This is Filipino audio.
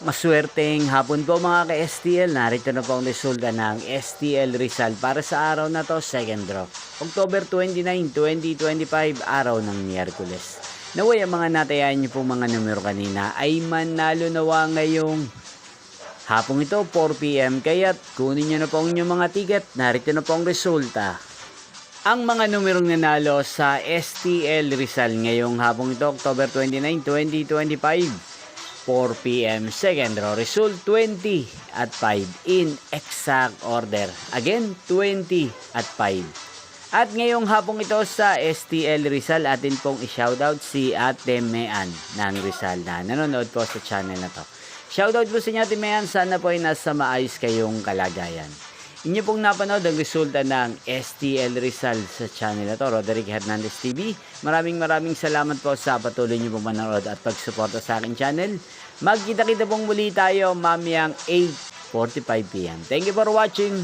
Maswerteng hapon po mga ka-STL. Narito na po ang resulta ng STL Rizal para sa araw na to, second draw. October 29, 2025, araw ng Miyerkules. Naway ang mga natayan niyo pong mga numero kanina ay manalo nawa ngayong hapong ito, 4 PM. Kaya't kunin niyo na po ang inyong mga ticket. Narito na po ang resulta. Ang mga numerong nanalo sa STL Rizal ngayong hapong ito, October 29, 2025. 4 PM second draw. Result 20 at 5 in exact order. Again, 20 at 5. At ngayong hapong ito sa STL Rizal, atin pong i-shoutout si Ate Mean ng Rizal na nanonood po sa channel na to. Shoutout po sa inyo Ate Mean, sana po ay nasa maayos kayong kalagayan. Inyo pong napanood ang resulta ng STL Rizal sa channel na to, Roderick Hernandez TV. Maraming salamat po sa patuloy nyo pong manood at pagsuporta sa aking channel. Magkita-kita pong muli tayo mamayang 8:45 PM. Thank you for watching.